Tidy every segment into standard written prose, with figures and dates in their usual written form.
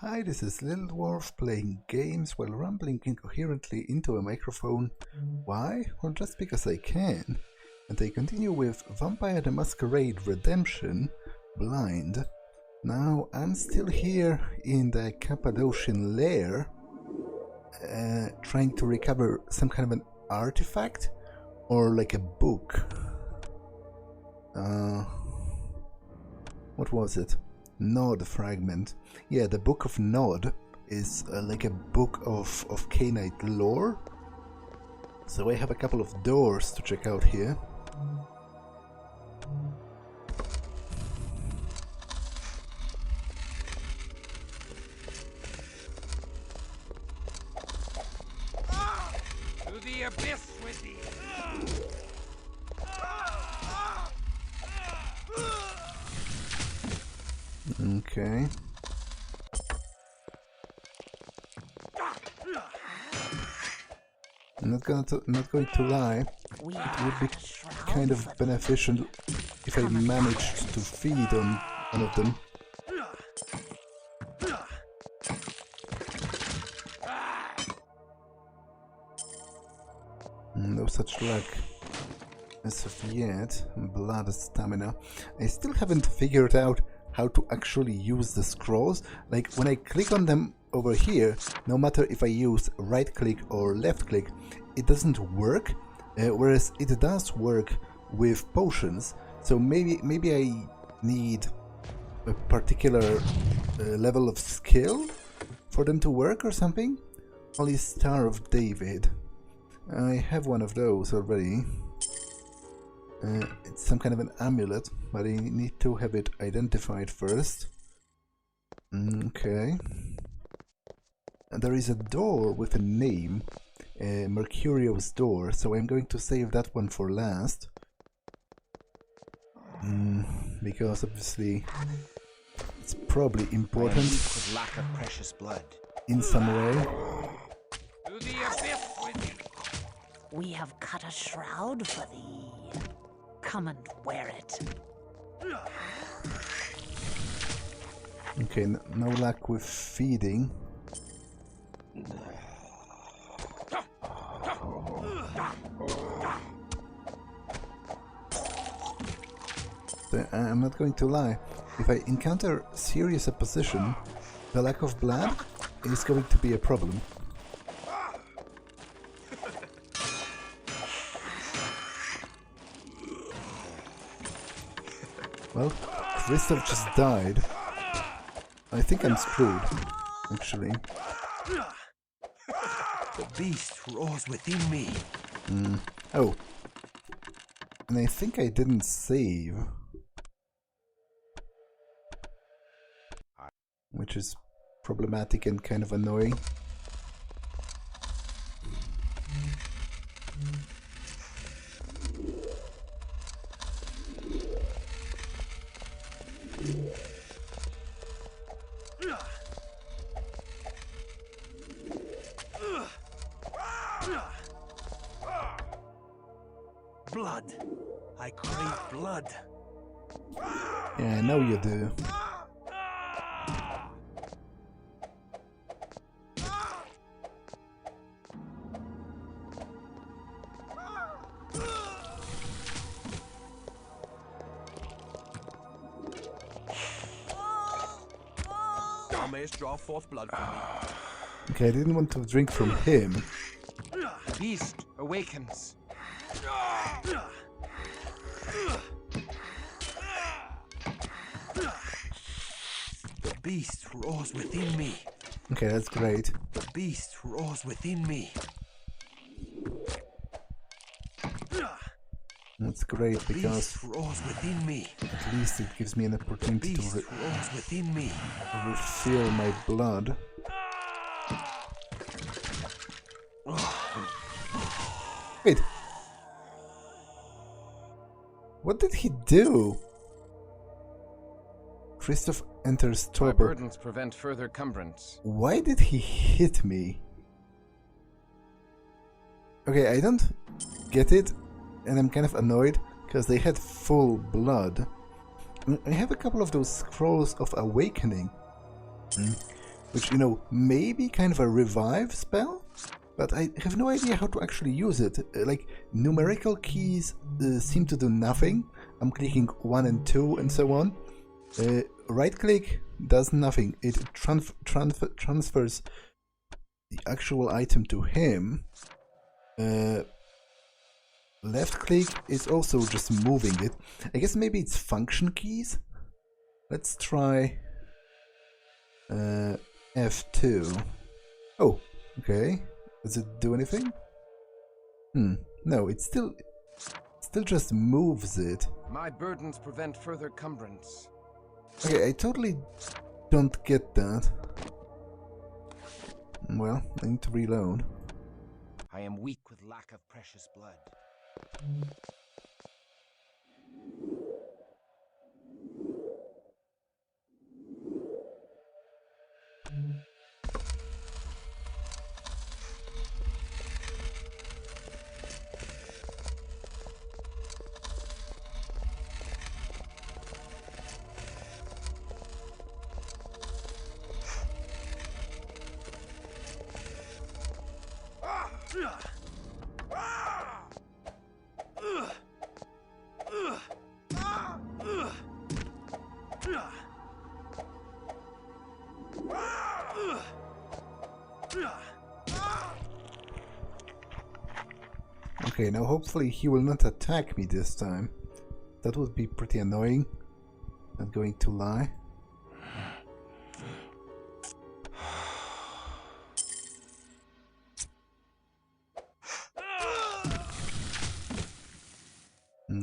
Hi, this is Little Dwarf playing games while rambling incoherently into a microphone. Why? Well, just because I can. And I continue with Vampire the Masquerade Redemption, Blind. Now, I'm still here in the Cappadocian lair, trying to recover some kind of an artifact, or like a book. What was it? Nod Fragment. Yeah, the Book of Nod is like a book of Cainite lore. So I have a couple of doors to check out here. To the abyss with thee! Okay. I'm not going to lie. It would be kind of beneficial if I managed to feed on one of them. No such luck as of yet. Blood, stamina. I still haven't figured out how to actually use the scrolls. Like, when I click on them over here, no matter if I use right click or left click, it doesn't work, whereas it does work with potions. So maybe I need a particular level of skill for them to work or something. Holy Star of David. I have one of those already. It's some kind of an amulet, but I need to have it identified first. Okay. And there is a door with a name, Mercurio's door, so I'm going to save that one for last. Because obviously it's probably important Could lack of precious blood. in some way. To the abyss with thee! We have cut a shroud for thee. Come and wear it. Okay, no luck with feeding. I'm not going to lie, if I encounter serious opposition, the lack of blood is going to be a problem. Well, Christoph just died. I think I'm screwed, actually. The beast roars within me. Oh. And I think I didn't save. Which is problematic and kind of annoying. Blood. I crave blood. Yeah, I know you do. Thou mayest draw forth blood from me. Okay, I didn't want to drink from him. The beast awakens. The beast roars within me. Okay, that's great. The beast roars within me. That's great The because beast roars within me. at least it gives me an The opportunity to beast roars within me. refill my blood. Wait. What did he do? Christoph enters My Torberg. burdens prevent further cumbrance. Why did he hit me? Okay, I don't get it, and I'm kind of annoyed because they had full blood. I have a couple of those scrolls of awakening. which, you know, may be kind of a revive spell, but I have no idea how to actually use it. Like, numerical keys seem to do nothing. I'm clicking 1 and 2 and so on. Right click does nothing. It transfers the actual item to him. Left click is also just moving it. I guess maybe it's function keys. Let's try F2. Oh, okay. Does it do anything? No, it still just moves it. My burdens prevent further cumbrance. Okay, I totally don't get that. Well, I need to reload. I am weak with lack of precious blood. Okay, now hopefully he will not attack me this time. That would be pretty annoying. Not going to lie.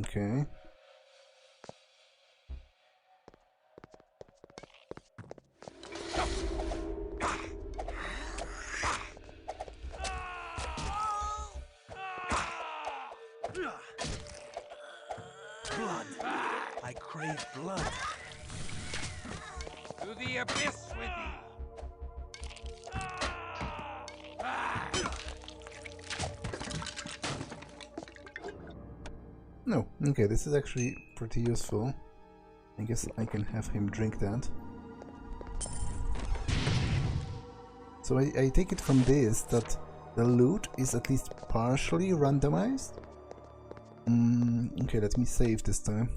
Okay. Blood. I crave blood. To the abyss with thee! No, okay, this is actually pretty useful. I guess I can have him drink that. So I take it from this that the loot is at least partially randomized? Okay, let me save this time.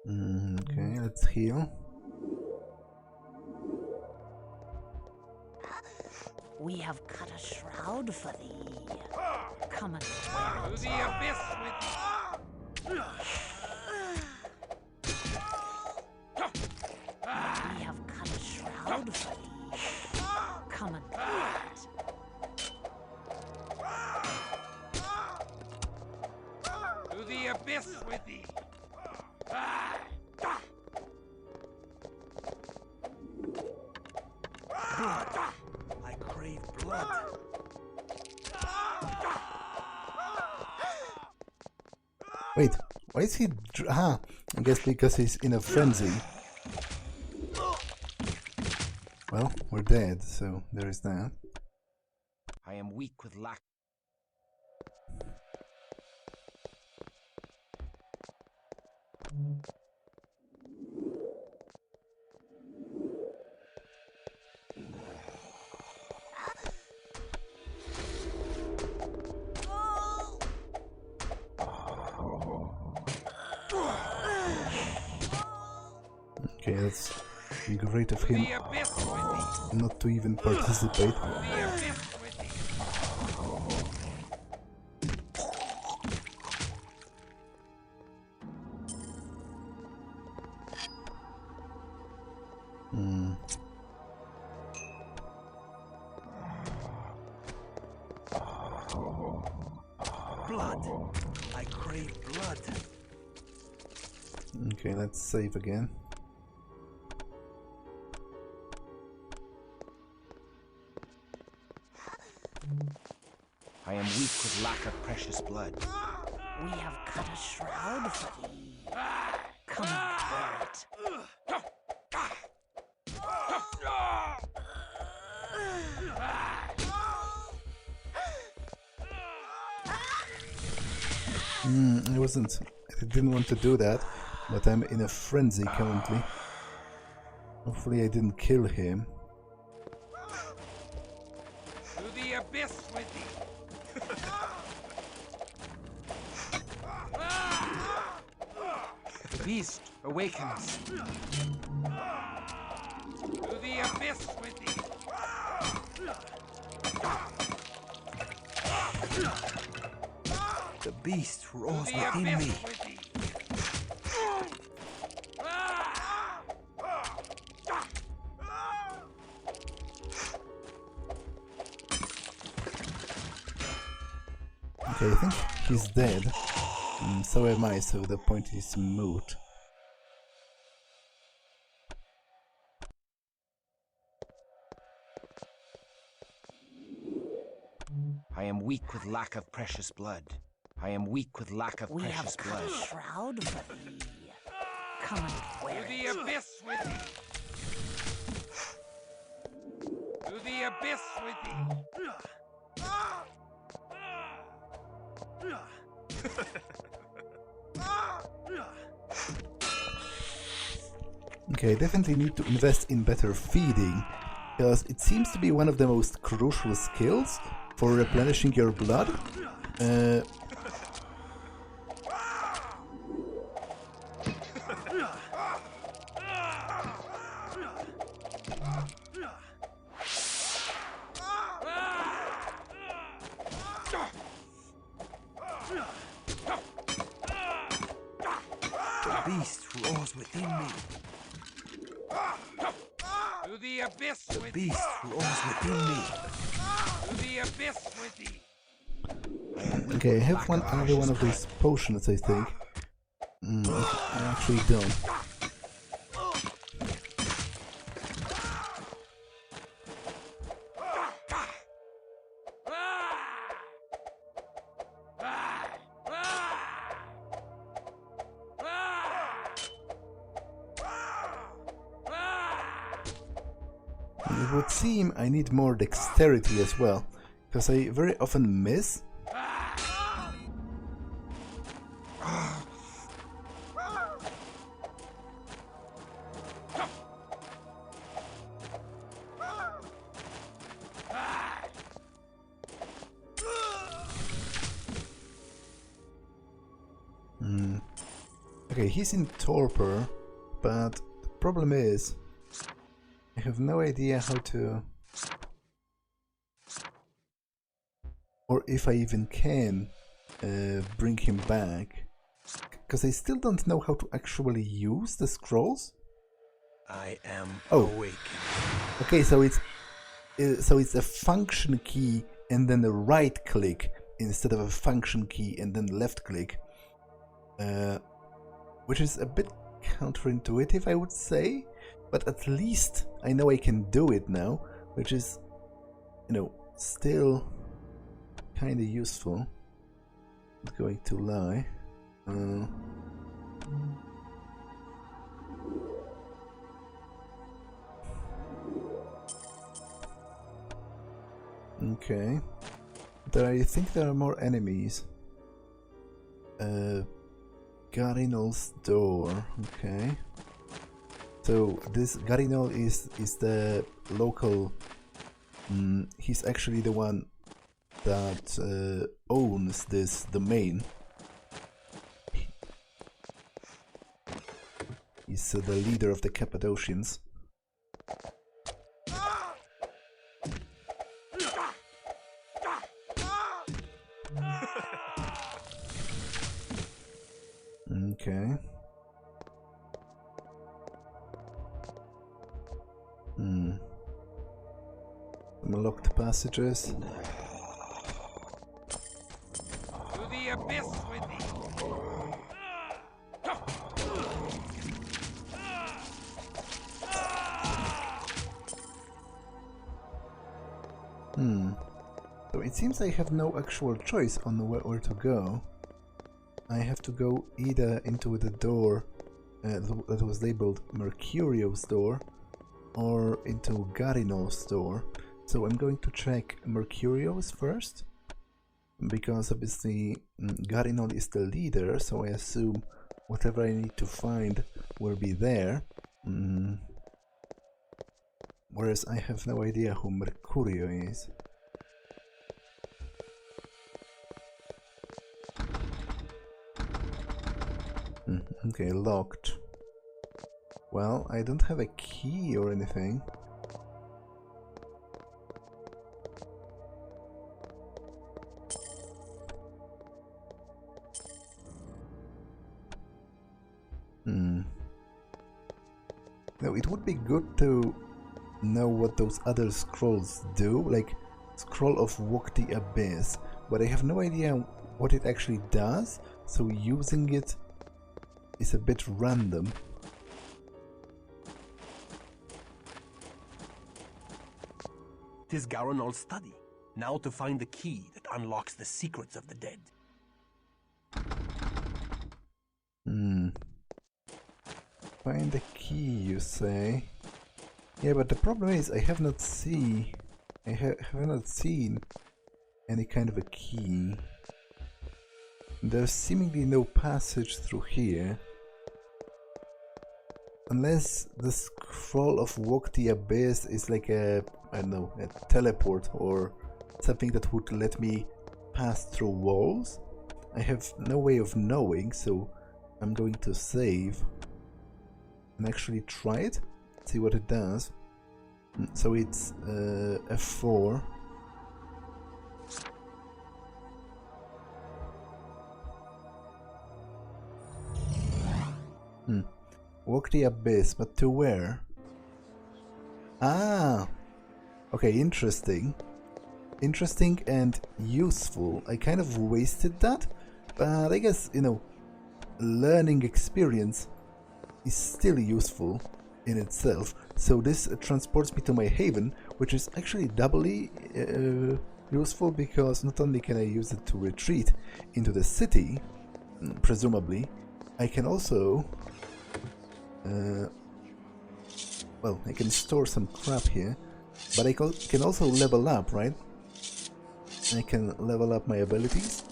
Okay, let's heal. We have cut a shroud for thee. Come and wear To it. the abyss with thee! We have cut a shroud for thee. Come and wear it. To the abyss with thee! Blood. I crave blood. Wait, why is he... I guess because he's in a frenzy. Well, we're dead, so there is that. I am weak with lack. Okay, that's great of To him the abyss with thee! not to even participate. To the abyss with thee! Blood. I crave blood. Okay, let's save again. I am weak with lack of precious blood. We have cut a shroud for thee. Come and wear it. I didn't want to do that, but I'm in a frenzy currently. Hopefully I didn't kill him. To the abyss with thee! The beast awakens. To the abyss with thee! The beast roars To the within abyss me. with thee! Okay, I think he's dead. So am I, so the point is moot. I am weak with lack of precious blood. I am weak with lack of We precious have cut blood. a shroud for thee. Come and wear To the it. abyss with thee! To the abyss with thee! Okay, I definitely need to invest in better feeding, because it seems to be one of the most crucial skills for replenishing your blood. The beast roars within me. To the abyss The with thee! beast roars within me. To the abyss with thee! Okay, I have another one of these potions, I think. I actually don't. It would seem I need more dexterity as well, because I very often miss. Okay, he's in torpor, but the problem is I have no idea how to, or if I even can bring him back, because I still don't know how to actually use the scrolls. I am awake. Okay, so it's a function key and then a right click instead of a function key and then left click, which is a bit counterintuitive, I would say. But at least I know I can do it now, which is, you know, still kind of useful. Not going to lie. Okay. I think there are more enemies. Garinol's door. Okay. So this Garinol is the local. He's actually the one that owns this domain. He's the leader of the Cappadocians. Okay. Some locked passages. To the abyss with thee! So it seems I have no actual choice on where to go. I have to go either into the door that was labeled Mercurio's door, or into Garinol's door. So I'm going to check Mercurio's first, because obviously Garinol is the leader, so I assume whatever I need to find will be there. Whereas I have no idea who Mercurio is. Okay, locked. Well, I don't have a key or anything. Now, it would be good to know what those other scrolls do, like Scroll of Walk the Abyss, but I have no idea what it actually does, so using it is a bit random. Tis Garinol's study. Now to find the key that unlocks the secrets of the dead. Find the key, you say? Yeah, but the problem is I have not seen any kind of a key. There's seemingly no passage through here. Unless the Scroll of Walk the Abyss is like a, I don't know, a teleport or something that would let me pass through walls. I have no way of knowing, so I'm going to save and actually try it, see what it does. So it's F4. Walk the Abyss, but to where? Ah! Okay, interesting. Interesting and useful. I kind of wasted that, but I guess, you know, learning experience is still useful in itself. So this transports me to my haven, which is actually doubly useful, because not only can I use it to retreat into the city, presumably, I can also well, I can store some crap here, but I can also level up, right? I can level up my abilities.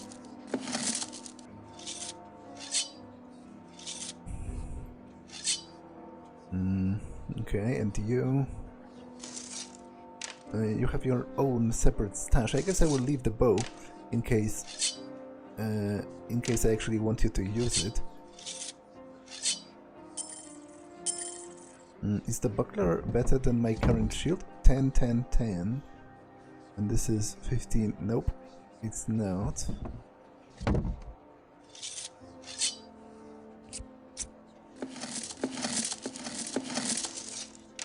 Okay, and you have your own separate stash. I guess I will leave the bow in case I actually want you to use it. Is the buckler better than my current shield? 10, 10, 10. And this is 15. Nope, it's not.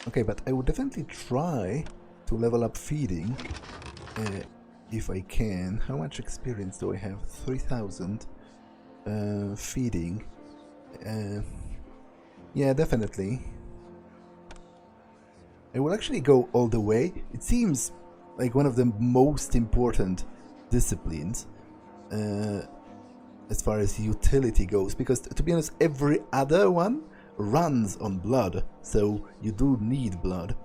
Okay, but I would definitely try to level up feeding if I can. How much experience do I have? 3000. Feeding. Yeah, definitely. I will actually go all the way. It seems like one of the most important disciplines as far as utility goes, because to be honest, every other one runs on blood, so you do need blood.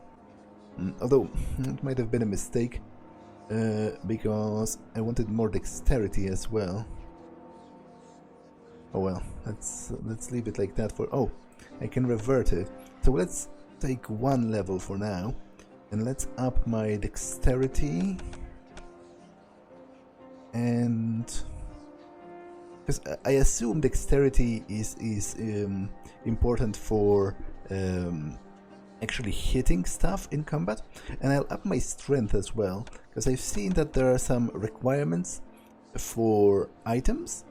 Although it might have been a mistake, because I wanted more dexterity as well. Oh well, let's leave it like that for... Oh, I can revert it. So let's take one level for now, and let's up my dexterity, and because I assume dexterity is important for actually hitting stuff in combat, and I'll up my strength as well, because I've seen that there are some requirements for items,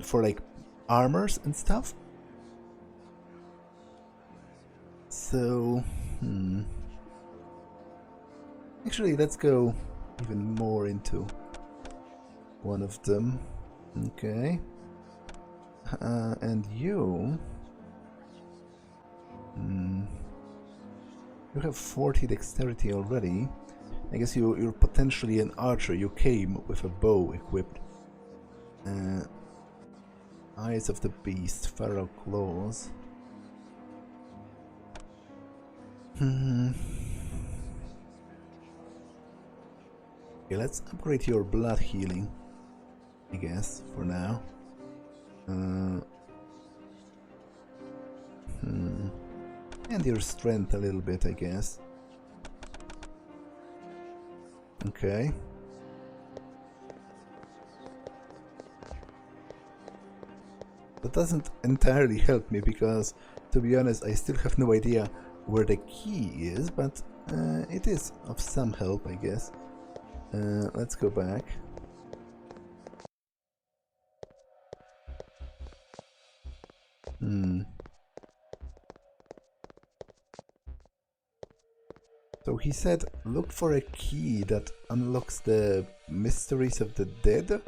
for like armors and stuff. So, actually, let's go even more into one of them. Okay. And you have 40 dexterity already. I guess you're potentially an archer. You came with a bow equipped. Eyes of the Beast, Pharaoh Claws. Okay, let's upgrade your blood healing, I guess, for now. And your strength a little bit, I guess. Okay. That doesn't entirely help me because, to be honest, I still have no idea where the key is, but it is of some help, I guess. Let's go back. So he said, look for a key that unlocks the mysteries of the dead,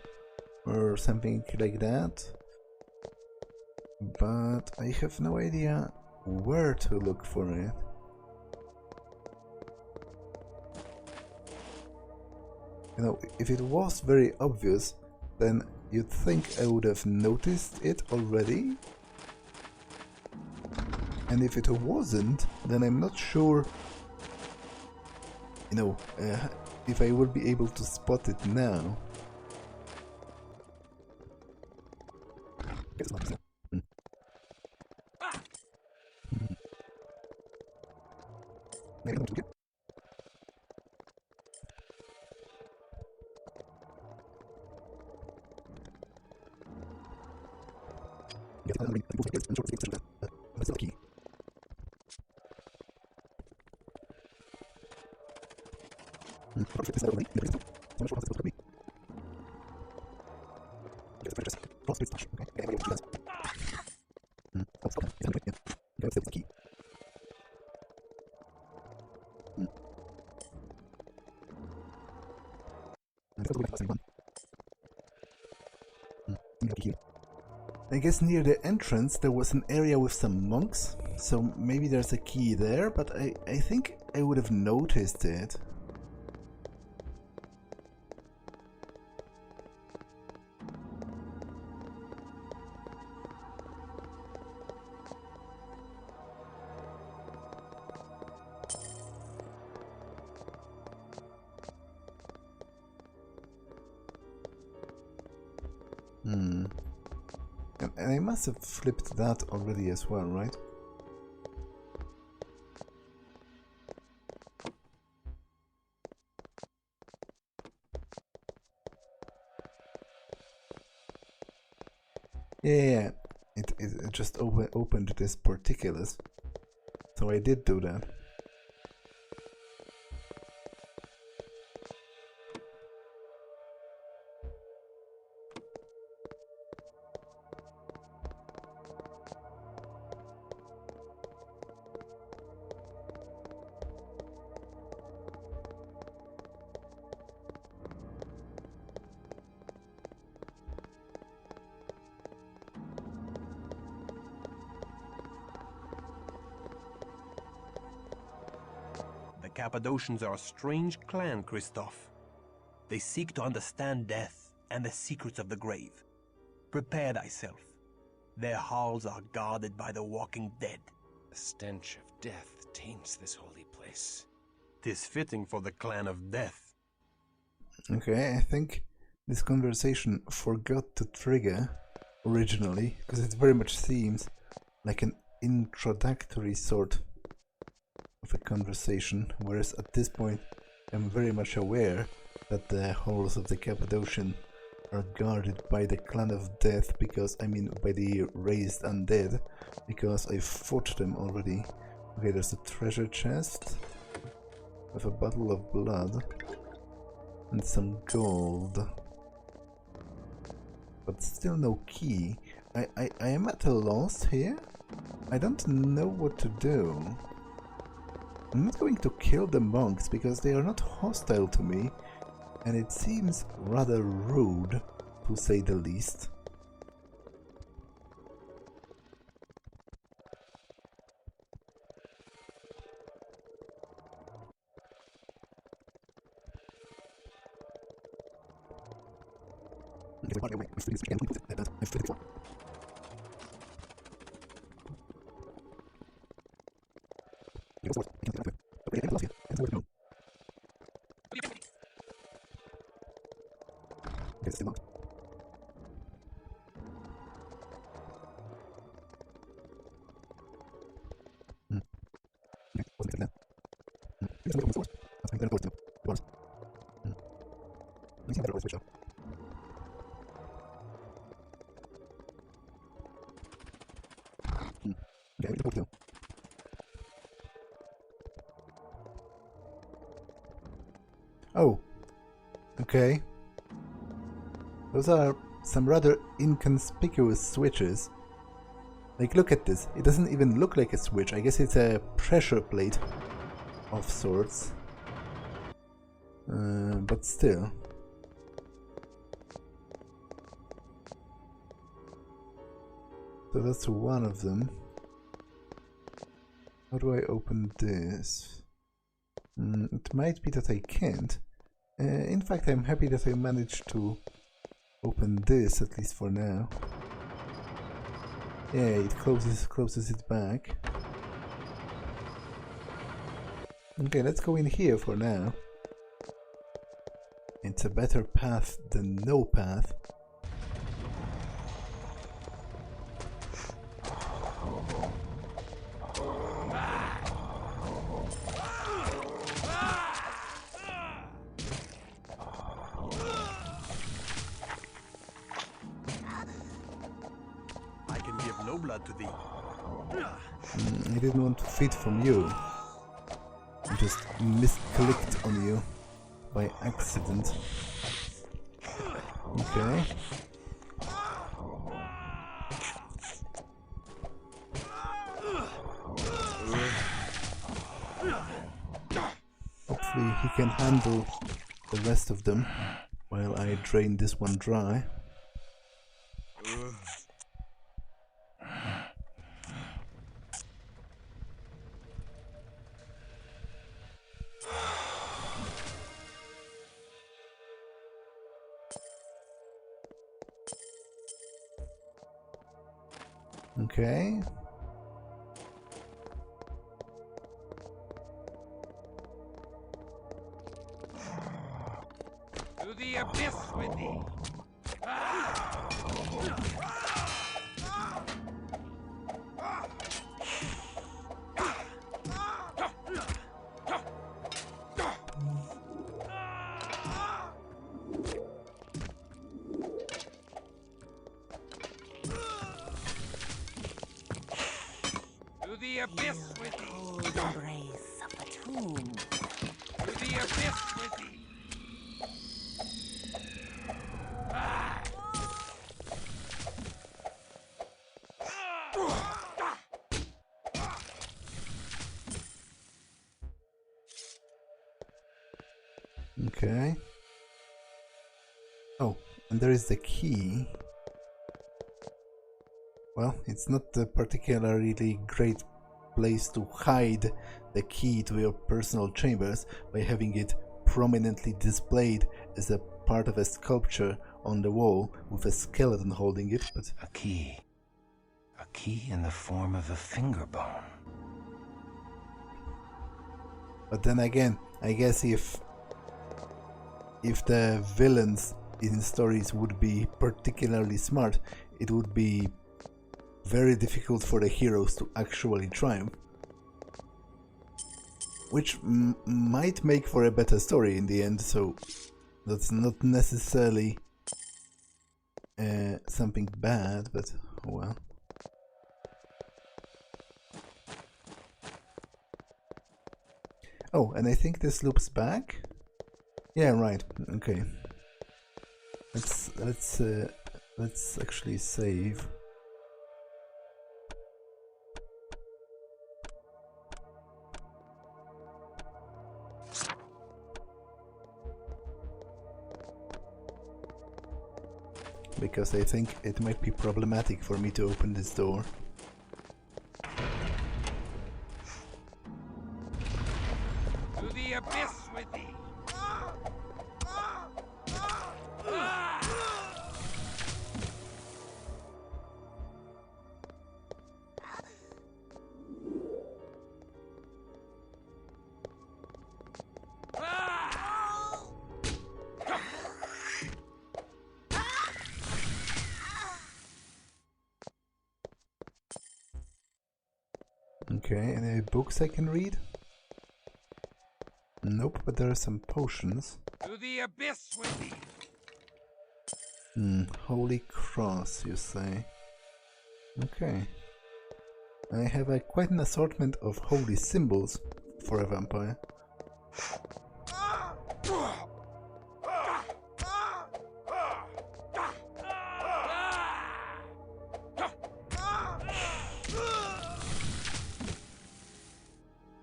or something like that. But I have no idea where to look for it. You know, if it was very obvious, then you'd think I would have noticed it already. And if it wasn't, then I'm not sure, you know, if I would be able to spot it now. I guess near the entrance there was an area with some monks, so maybe there's a key there, but I think I would have noticed it. And I must have flipped that already as well, right? Yeah. It just opened this particulars. So I did do that. The Cappadocians are a strange clan, Christoph. They seek to understand death and the secrets of the grave. Prepare thyself. Their halls are guarded by the walking dead. The stench of death taints this holy place. 'Tis fitting for the clan of death. Okay, I think this conversation forgot to trigger originally, because it very much seems like an introductory sort of a conversation, whereas at this point I'm very much aware that the halls of the Cappadocian are guarded by the clan of death, because, I mean, by the raised undead, because I fought them already. Okay, there's a treasure chest with a bottle of blood and some gold, but still no key. I am at a loss here. I don't know what to do. I'm not going to kill the monks because they are not hostile to me, and it seems rather rude, to say the least. Oh, okay. Those are some rather inconspicuous switches. Like, look at this. It doesn't even look like a switch. I guess it's a pressure plate of sorts. But still. So that's one of them. How do I open this? It might be that I can't. In fact, I'm happy that I managed to open this, at least for now. Yeah, it closes it back. Okay, let's go in here for now. It's a better path than no path. To thee. I didn't want to feed from you. I just misclicked on you by accident. Okay. Hopefully he can handle the rest of them while I drain this one dry. Okay. To the abyss with thee. The abyss with thee. Cold embrace of the tomb. To the abyss with thee. Okay. Oh, and there is the key. Well, it's not a particularly great place to hide the key to your personal chambers by having it prominently displayed as a part of a sculpture on the wall with a skeleton holding it, but... A key in the form of a finger bone. But then again, I guess if the villains in stories would be particularly smart, it would be very difficult for the heroes to actually triumph. Which might make for a better story in the end, so that's not necessarily something bad, but oh well. Oh, and I think this loops back? Yeah, right, okay. Let's actually save. Because I think it might be problematic for me to open this door. To the abyss with thee. Okay, any books I can read? Nope, but there are some potions. To the abyss with thee! Holy Cross, you say? Okay. I have quite an assortment of holy symbols for a vampire.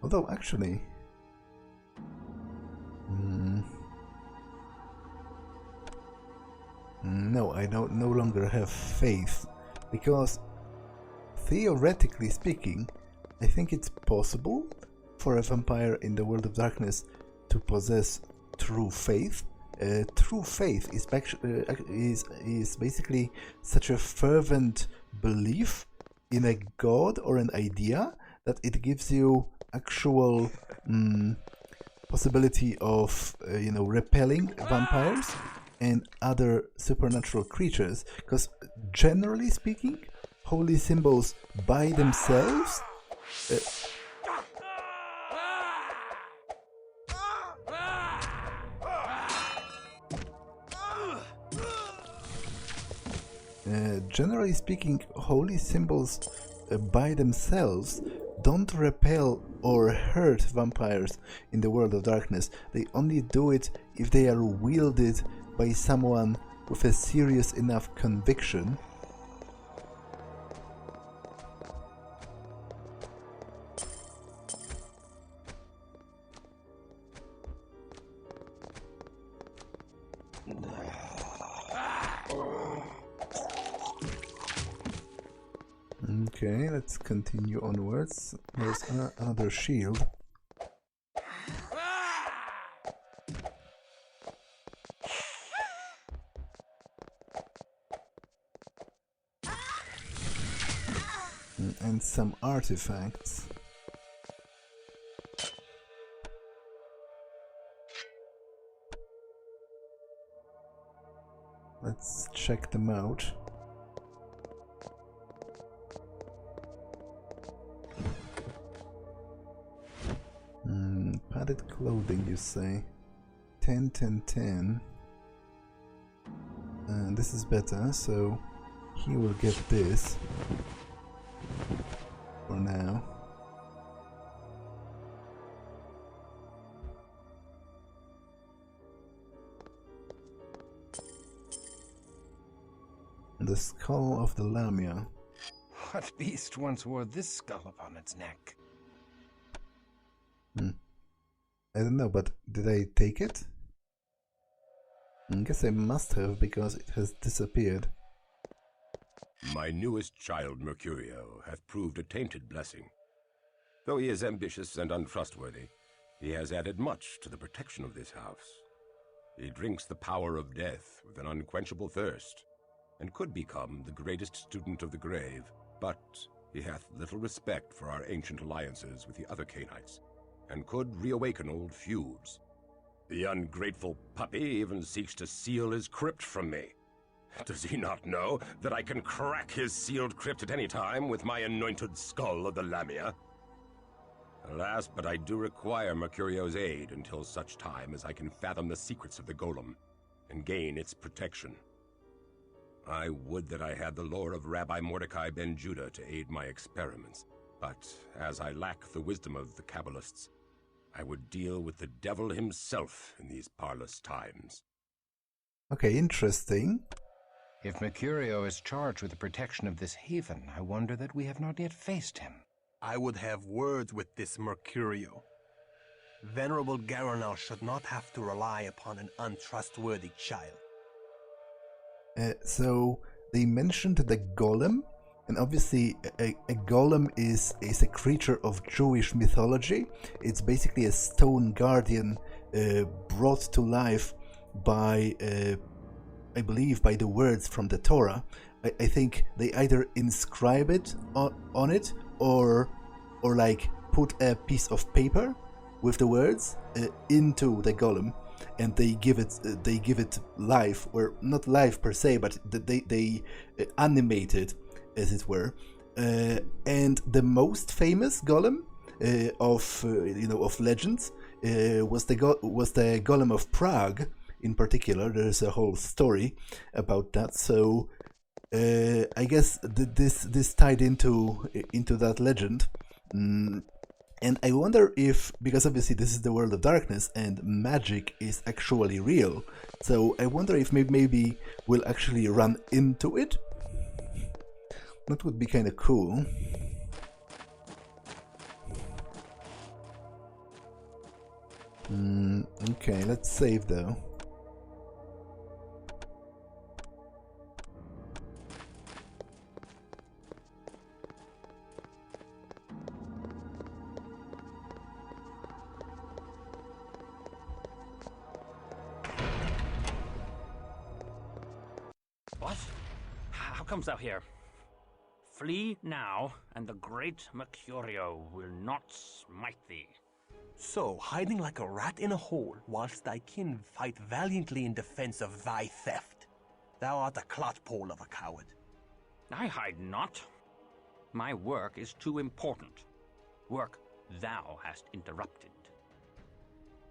Although, actually... no, I no longer have faith, because theoretically speaking, I think it's possible for a vampire in the world of darkness to possess true faith. True faith is basically such a fervent belief in a god or an idea that it gives you actual possibility of repelling vampires and other supernatural creatures, because generally speaking, holy symbols by themselves generally speaking, holy symbols by themselves don't repel or hurt vampires in the world of darkness. They only do it if they are wielded by someone with a serious enough conviction. Okay, let's continue onwards. There's another shield. And some artifacts. Let's check them out. Padded clothing, you say? 10, 10, 10. This is better, so he will get this for now. The skull of the Lamia. What beast once wore this skull upon its neck? I don't know, but did I take it? I guess I must have, because it has disappeared. My newest child, Mercurio, hath proved a tainted blessing. Though he is ambitious and untrustworthy, he has added much to the protection of this house. He drinks the power of death with an unquenchable thirst, and could become the greatest student of the grave, but he hath little respect for our ancient alliances with the other Cainites, and could reawaken old feuds. The ungrateful puppy even seeks to seal his crypt from me. Does he not know that I can crack his sealed crypt at any time with my anointed skull of the Lamia? Alas, but I do require Mercurio's aid until such time as I can fathom the secrets of the golem and gain its protection. I would that I had the lore of Rabbi Mordecai ben Judah to aid my experiments, but as I lack the wisdom of the Kabbalists, I would deal with the devil himself in these parlous times. Okay, interesting. If Mercurio is charged with the protection of this haven, I wonder that we have not yet faced him. I would have words with this Mercurio. Venerable Garinol should not have to rely upon an untrustworthy child. So they mentioned the golem, and obviously a golem is a creature of Jewish mythology. It's basically a stone guardian brought to life by, I believe, by the words from the Torah. I think they either inscribe it on it or like put a piece of paper with the words into the golem, and they give it life, or not life per se, but they animate it, as it were. And the most famous golem of legends was the golem of Prague. In particular, there's a whole story about that. So I guess this tied into that legend. And I wonder if, because obviously this is the world of darkness and magic is actually real, so I wonder if maybe we'll actually run into it. That would be kind of cool. Okay, let's save though. What? How comes thou here? Flee now, and the great Mercurio will not smite thee. So, hiding like a rat in a hole, whilst thy kin fight valiantly in defense of thy theft. Thou art a clotpole of a coward. I hide not. My work is too important. Work thou hast interrupted.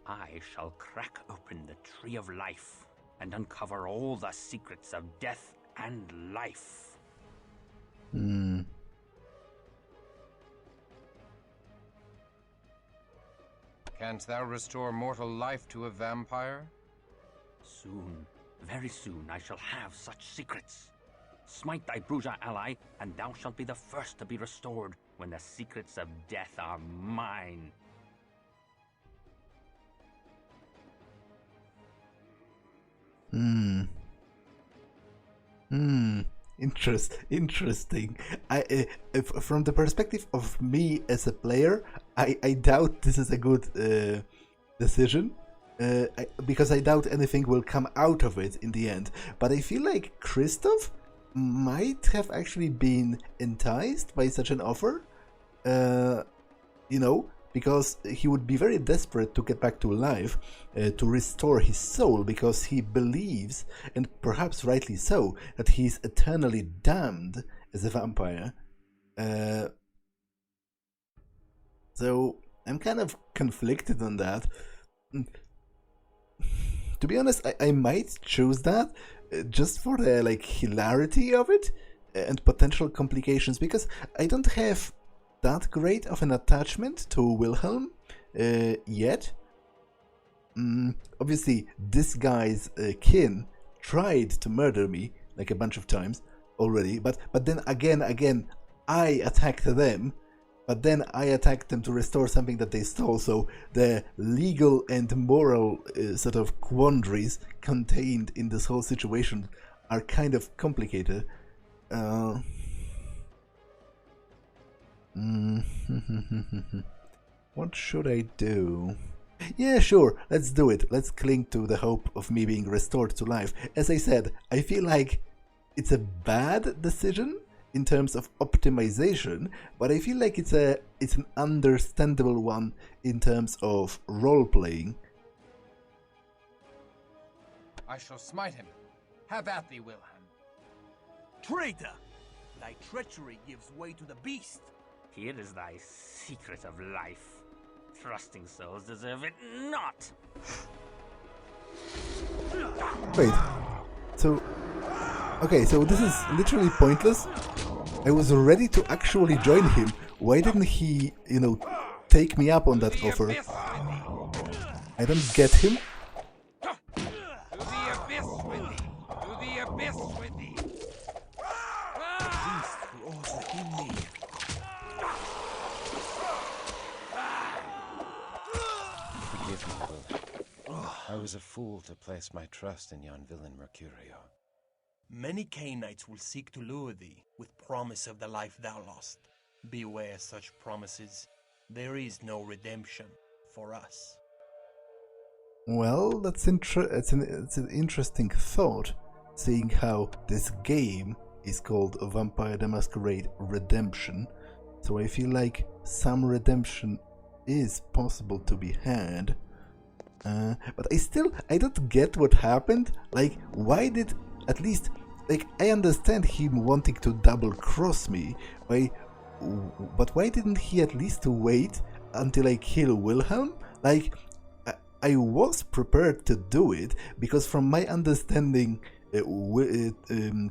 I shall crack open the tree of life and uncover all the secrets of death and life. Canst thou restore mortal life to a vampire? Soon, very soon, I shall have such secrets. Smite thy Bruja ally, and thou shalt be the first to be restored when the secrets of death are mine. Interesting. From the perspective of me as a player, I doubt this is a good decision, because I doubt anything will come out of it in the end. But I feel like Christoph might have actually been enticed by such an offer, because he would be very desperate to get back to life, to restore his soul, because he believes, and perhaps rightly so, that he's eternally damned as a vampire. So I'm kind of conflicted on that. To be honest, I might choose that just for the hilarity of it and potential complications, because I don't have that great of an attachment to Wilhelm yet. Obviously, this guy's kin tried to murder me a bunch of times already, but then again, I attacked them, but then I attacked them to restore something that they stole, so the legal and moral sort of quandaries contained in this whole situation are kind of complicated. What should I do? Yeah, sure, let's do it. Let's cling to the hope of me being restored to life. As I said, I feel like it's a bad decision in terms of optimization, but I feel like it's an understandable one in terms of role-playing. I shall smite him. Have at thee, Wilhelm. Traitor! Thy treachery gives way to the beast. Here is thy secret of life. Trusting souls deserve it not. Wait. So... Okay, so this is literally pointless. I was ready to actually join him. Why didn't he, take me up on that offer? I don't get him. To the abyss with thee! To the abyss with thee! Beast roars within me. Forgive me, Wilhelm. I was a fool to place my trust in yon villain Mercurio. Many Cainites will seek to lure thee with promise of the life thou lost. Beware such promises. There is no redemption for us. Well, it's an interesting thought, seeing how this game is called Vampire the Masquerade Redemption. So I feel like some redemption is possible to be had. But I don't get what happened. Why did at least like, I understand him wanting to double-cross me, but why didn't he at least wait until I kill Wilhelm? Like, I was prepared to do it, because from my understanding,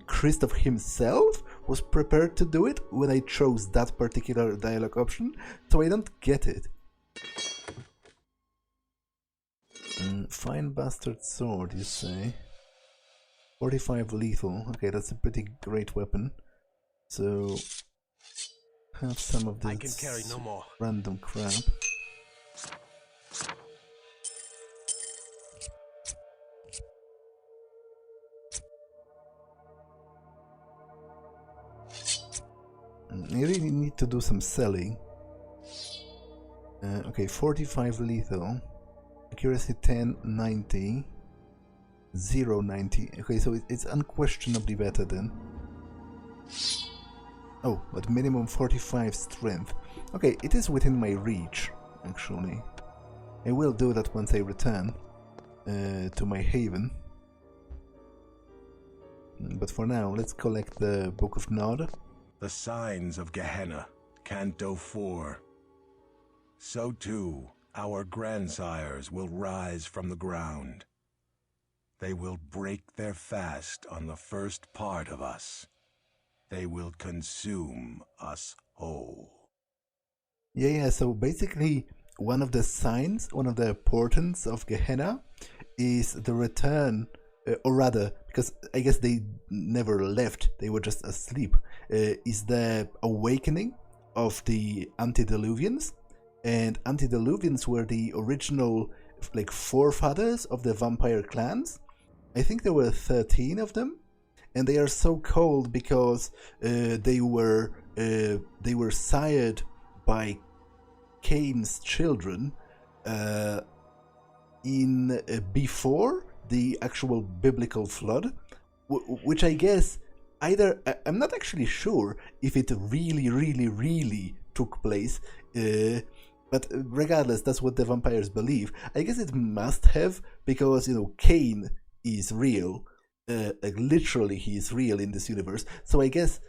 Christoph himself was prepared to do it when I chose that particular dialogue option, so I don't get it. Fine bastard sword, you say? 45 lethal. Okay, that's a pretty great weapon. So have some of this I can carry no more. random crap. I really need to do some selling. Okay, 45 lethal. Accuracy 10, 90. 0, 90. Okay, so it's unquestionably better then. Oh, but minimum 45 strength. Okay, it is within my reach, actually. I will do that once I return to my haven. But for now, let's collect the Book of Nod. The signs of Gehenna, Canto 4. So too, our grandsires will rise from the ground. They will break their fast on the first part of us. They will consume us whole. Yeah, so basically one of the signs, one of the portents of Gehenna is the return, or rather, because I guess they never left, they were just asleep, is the awakening of the antediluvians. And antediluvians were the original like forefathers of the vampire clans. I think there were 13 of them, and they are so called because they were sired by Caine's children before the actual biblical flood, which I guess either I'm not actually sure if it really took place, but regardless, that's what the vampires believe. I guess it must have, because Caine is real, like literally he is real in this universe. So I guess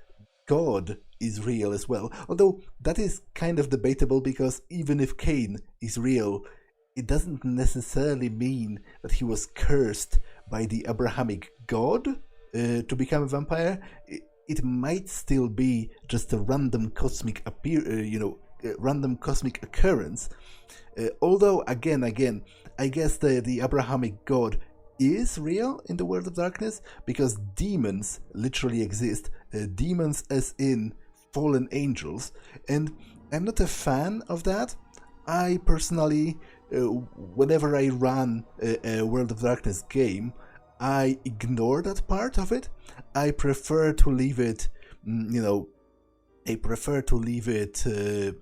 God is real as well. Although that is kind of debatable, because even if Caine is real, it doesn't necessarily mean that he was cursed by the Abrahamic God to become a vampire. It might still be just a random cosmic random cosmic occurrence. Although again, I guess the Abrahamic God is real in the world of darkness, because demons literally exist. Demons as in fallen angels, and I'm not a fan of that. I personally, whenever I run a World of Darkness game, I ignore that part of it. I prefer to leave it,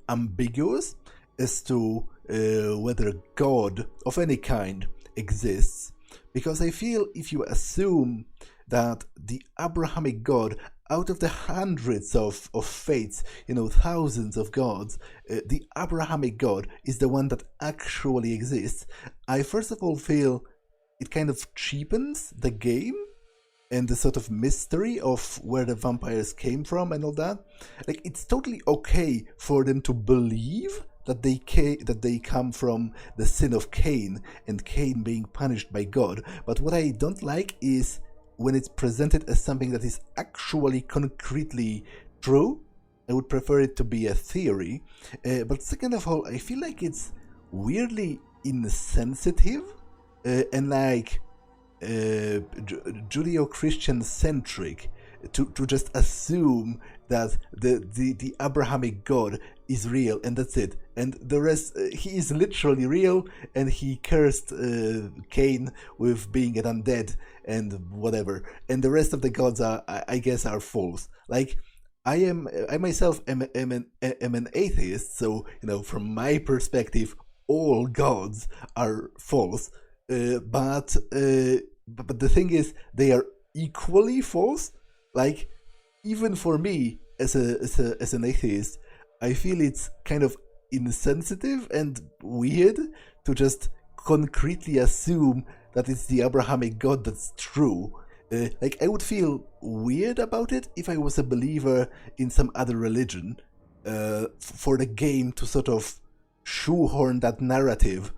ambiguous as to whether God of any kind exists. Because I feel if you assume that the Abrahamic God, out of the hundreds of faiths, thousands of gods, the Abrahamic God is the one that actually exists, I first of all feel it kind of cheapens the game and the sort of mystery of where the vampires came from and all that. Like, it's totally okay for them to believe that they come from the sin of Caine and Caine being punished by God. But what I don't like is when it's presented as something that is actually concretely true. I would prefer it to be a theory. But second of all, I feel like it's weirdly insensitive and like Judeo-Christian centric to just assume that the Abrahamic God is real and that's it, and the rest, he is literally real and he cursed Caine with being an undead and whatever, and the rest of the gods are, I guess, are false. Like, I myself am an atheist, so from my perspective all gods are false, but the thing is, they are equally false. Like, even for me as an atheist, I feel it's kind of insensitive and weird to just concretely assume that it's the Abrahamic God that's true. Like, I would feel weird about it if I was a believer in some other religion, for the game to sort of shoehorn that narrative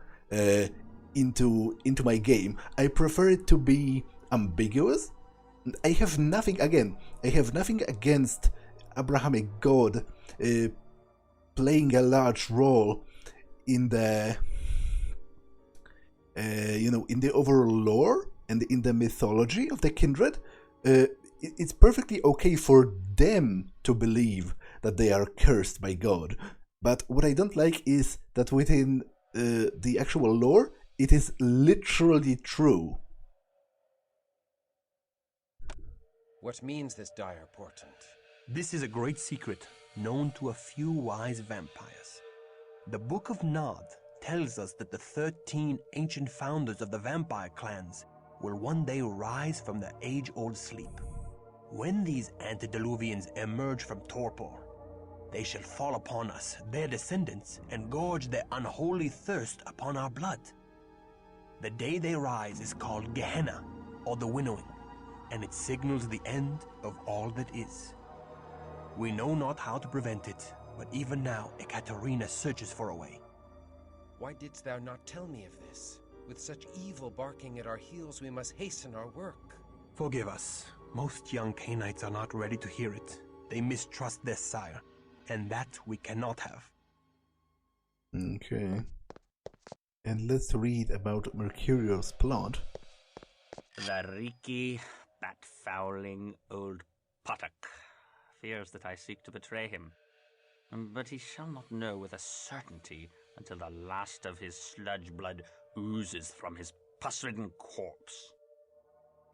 into my game. I prefer it to be ambiguous. I have nothing against Abrahamic God playing a large role in the in the overall lore and in the mythology of the kindred. It's perfectly okay for them to believe that they are cursed by God. But what I don't like is that within the actual lore, it is literally true. What means this dire portent? This is a great secret known to a few wise vampires. The Book of Nod tells us that the 13 ancient founders of the vampire clans will one day rise from their age-old sleep. When these antediluvians emerge from torpor, they shall fall upon us, their descendants, and gorge their unholy thirst upon our blood. The day they rise is called Gehenna, or the winnowing, and it signals the end of all that is. We know not how to prevent it, but even now Ekaterina searches for a way. Why didst thou not tell me of this? With such evil barking at our heels, we must hasten our work. Forgive us. Most young Cainites are not ready to hear it. They mistrust their sire, and that we cannot have. Okay. And let's read about Mercurio's plot. The reeky, bat-fouling old Potok fears that I seek to betray him. But he shall not know with a certainty until the last of his sludge blood oozes from his pus-ridden corpse.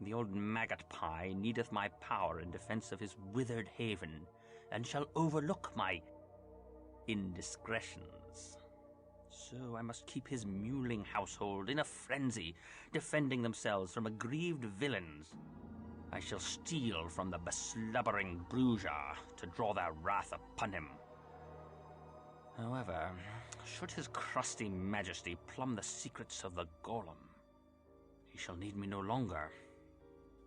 The old maggot pie needeth my power in defense of his withered haven, and shall overlook my indiscretions. So I must keep his mewling household in a frenzy, defending themselves from aggrieved villains. I shall steal from the beslubbering Bruja to draw their wrath upon him. However, should his crusty majesty plumb the secrets of the golem, he shall need me no longer.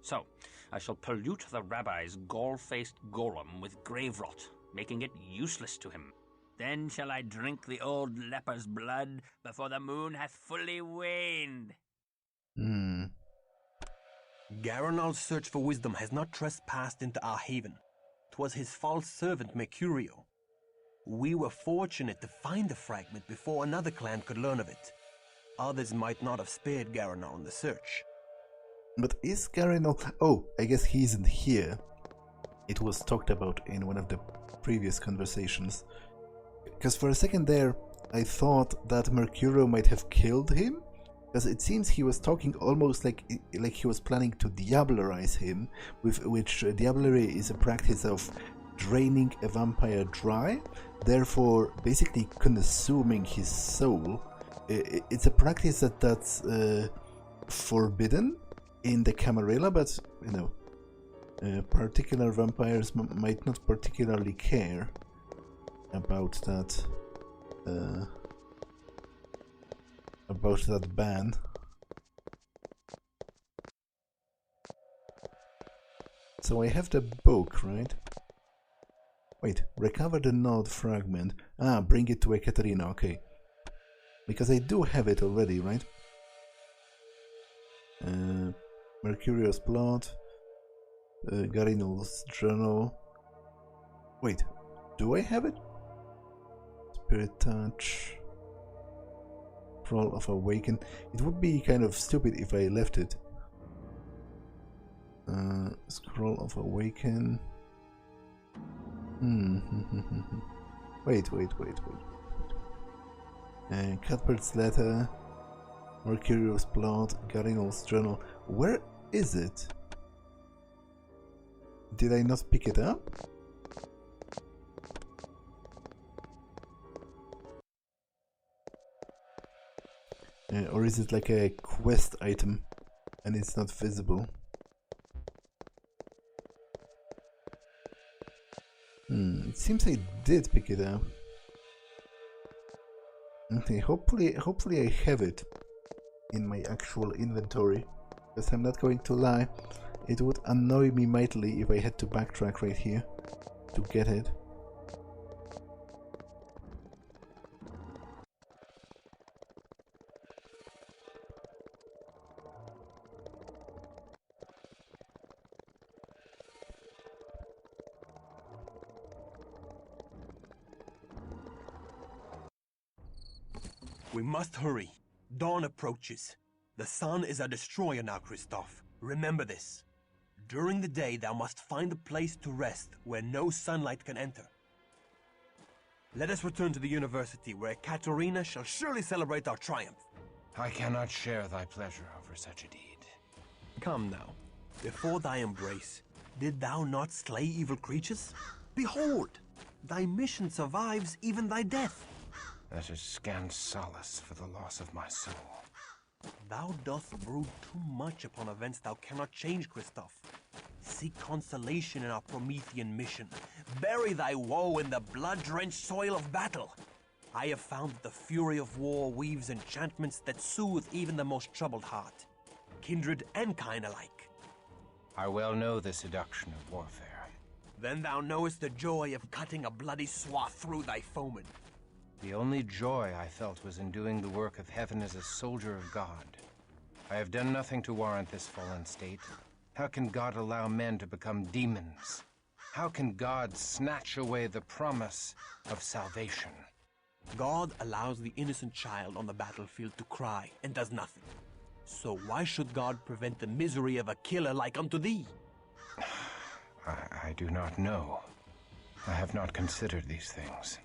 So, I shall pollute the rabbi's gall-faced golem with grave rot, making it useless to him. Then shall I drink the old leper's blood before the moon hath fully waned. Garinol's search for wisdom has not trespassed into our haven. 'Twas his false servant Mercurio. We were fortunate to find the fragment before another clan could learn of it. Others might not have spared Garinol in the search. But is Garinol... Oh, I guess he isn't here. It was talked about in one of the previous conversations. Because for a second there, I thought that Mercurio might have killed him. Because it seems he was talking almost like he was planning to diablerize him, with which diablerie is a practice of draining a vampire dry, therefore basically consuming his soul. It's a practice that's forbidden in the Camarilla, but particular vampires might not particularly care about that ban. So I have the book, right? Wait, recover the Nod Fragment. Bring it to Ekaterina, okay. Because I do have it already, right? Mercurio's plot, Garinol's journal. Wait, do I have it? Spirit touch. Scroll of Awaken. It would be kind of stupid if I left it. Scroll of Awaken. Wait. Cuthbert's letter. Mercurio's plot. Garinol's journal. Where is it? Did I not pick it up? Or is it like a quest item and it's not visible? It seems I did pick it up. Okay, hopefully I have it in my actual inventory, because I'm not going to lie, It would annoy me mightily if I had to backtrack right here to get it. We must hurry. Dawn approaches. The sun is a destroyer now, Christoph. Remember this. During the day, thou must find a place to rest where no sunlight can enter. Let us return to the university, where Katerina shall surely celebrate our triumph. I cannot share thy pleasure over such a deed. Come now. Before thy embrace, did thou not slay evil creatures? Behold, thy mission survives even thy death. That is scant solace for the loss of my soul. Thou dost brood too much upon events thou cannot change, Christoph. Seek consolation in our Promethean mission. Bury thy woe in the blood-drenched soil of battle. I have found that the fury of war weaves enchantments that soothe even the most troubled heart, kindred and kind alike. I well know the seduction of warfare. Then thou knowest the joy of cutting a bloody swath through thy foeman. The only joy I felt was in doing the work of heaven as a soldier of God. I have done nothing to warrant this fallen state. How can God allow men to become demons? How can God snatch away the promise of salvation? God allows the innocent child on the battlefield to cry and does nothing. So why should God prevent the misery of a killer like unto thee? I do not know. I have not considered these things.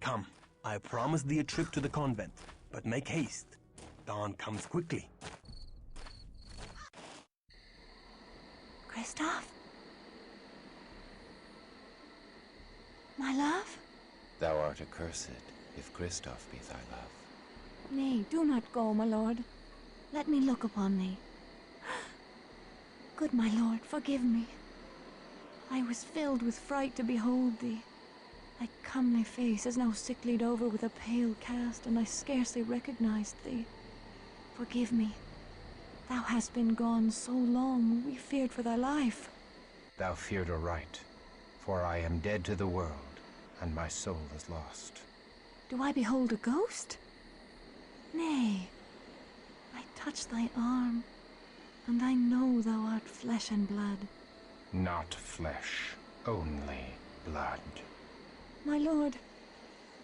Come, I promise thee a trip to the convent, but make haste. Dawn comes quickly. Christoph? My love? Thou art accursed, if Christoph be thy love. Nay, do not go, my lord. Let me look upon thee. Good my lord, forgive me. I was filled with fright to behold thee. Thy comely face is now sicklied over with a pale cast, and I scarcely recognized thee. Forgive me. Thou hast been gone so long, we feared for thy life. Thou feared aright, for I am dead to the world, and my soul is lost. Do I behold a ghost? Nay, I touch thy arm, and I know thou art flesh and blood. Not flesh, only blood. My lord,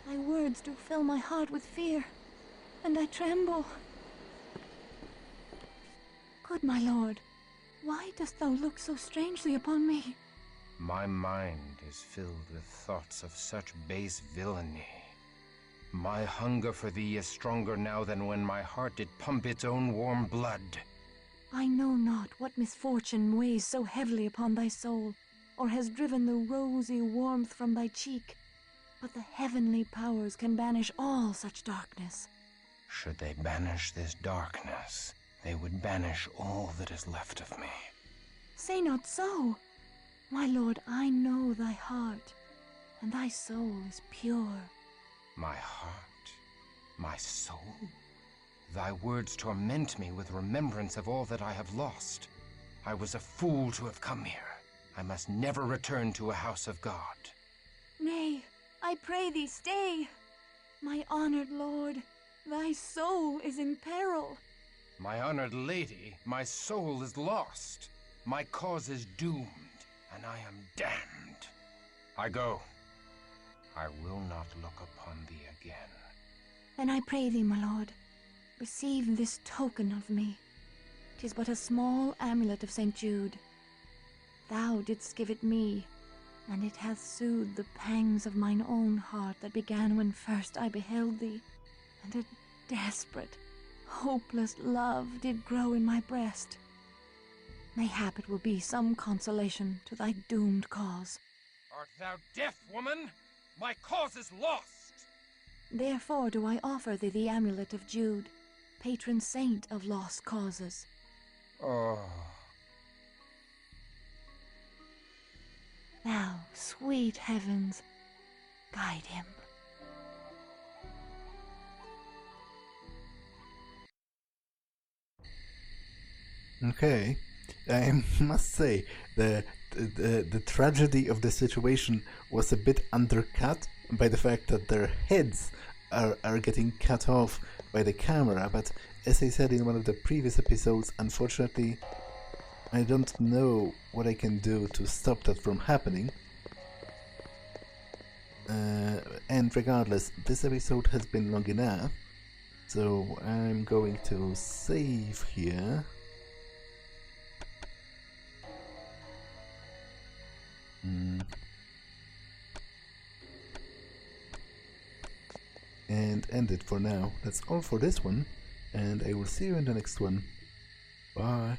thy words do fill my heart with fear, and I tremble. Good my lord, why dost thou look so strangely upon me? My mind is filled with thoughts of such base villainy. My hunger for thee is stronger now than when my heart did pump its own warm blood. I know not what misfortune weighs so heavily upon thy soul, or has driven the rosy warmth from thy cheek, but the heavenly powers can banish all such darkness. Should they banish this darkness, they would banish all that is left of me. Say not so. My lord, I know thy heart, and thy soul is pure. My heart? My soul? Thy words torment me with remembrance of all that I have lost. I was a fool to have come here. I must never return to a house of God. Nay, I pray thee stay. My honored lord, thy soul is in peril. My honored lady, my soul is lost. My cause is doomed, and I am damned. I go. I will not look upon thee again. Then I pray thee, my lord, receive this token of me. 'Tis but a small amulet of St. Jude. Thou didst give it me, and it hath soothed the pangs of mine own heart that began when first I beheld thee, and a desperate, hopeless love did grow in my breast. Mayhap it will be some consolation to thy doomed cause. Art thou deaf, woman? My cause is lost! Therefore do I offer thee the amulet of Jude, patron saint of lost causes. Oh. Thou, sweet heavens, guide him. Okay, I must say, the tragedy of the situation was a bit undercut by the fact that their heads are getting cut off by the camera, but as I said in one of the previous episodes, unfortunately, I don't know what I can do to stop that from happening. And regardless, this episode has been long enough, so I'm going to save here. And end it for now. That's all for this one, and I will see you in the next one. Bye.